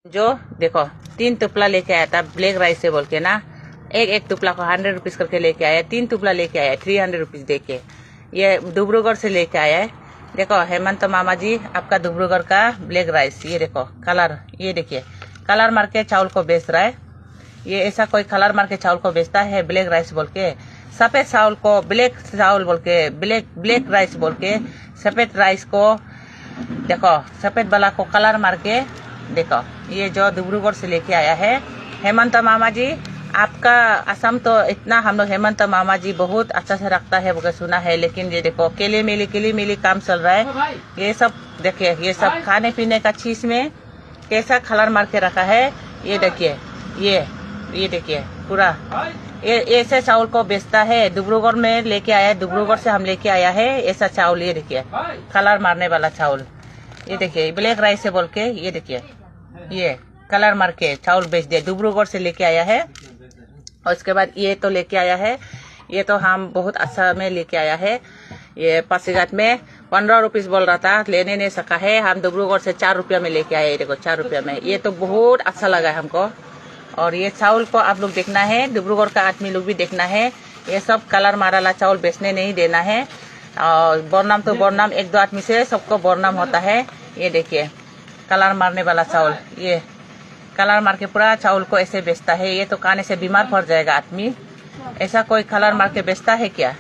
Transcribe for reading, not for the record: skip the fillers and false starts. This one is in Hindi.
जो देखो 3 टुपला लेके आया था ब्लैक राइस से बोल के ना, एक टुपला को 100 रुपीज करके लेके आया, 3 टुपला लेके आया 300 रुपीज दे के। ये डिब्रूगढ़ से लेके आया है। देखो हेमंत मामा जी आपका डिब्रूगढ़ का ब्लैक राइस, ये देखो कलर, ये देखिए कलर मार के चावल को बेच रहा है। ये ऐसा कोई कलर मार के चावल को बेचता है ब्लैक राइस बोल के, सफेद चावल को ब्लैक चावल बोल के, ब्लैक राइस बोल के, सफेद राइस को देखो सफेद वाला को कलर मार के। देखो ये जो डिब्रूगढ़ से लेके आया है हेमंत मामा जी। आपका असम तो इतना हम लोग हेमंत मामा जी बहुत अच्छा से रखता है बोल सुना है, लेकिन ये देखो केले मिली काम चल रहा है। ये सब देखिए, ये सब खाने पीने का चीज में कैसा कलर मार के रखा है। ये देखिए, ये देखिए पूरा ये ऐसे चावल को बेचता है। डिब्रूगढ़ में लेके आया है, डिब्रूगढ़ से हम लेके आया है ऐसा चावल। ये देखिए कलर मारने वाला चावल, ये देखिए ब्लैक राइस से बोल के, ये देखिए ये कलर मार के चावल बेच दिया, डिब्रूगढ़ से लेके आया है। और उसके बाद ये तो लेके आया है, ये तो हम बहुत अच्छा में लेके आया है। ये पासीघाट में 15 रुपीज बोल रहा था, लेने नहीं सका है। हम डिब्रूगढ़ से 4 रुपया में लेके आए। देखो 4 रुपया में, ये तो बहुत अच्छा लगा हमको। और ये चावल को आप लोग देखना है, डिब्रूगढ़ का आदमी लोग भी देखना है। ये सब कलर मारा चावल बेचने नहीं देना है। और बोरनाम तो बोरनाम, 1-2 आदमी से सबको बोरनाम होता है। ये देखिए कलर मारने वाला चावल, ये कलर मार के पूरा चावल को ऐसे बेचता है। ये तो खाने से बीमार पड़ जाएगा आदमी। ऐसा कोई कलर मार के बेचता है क्या?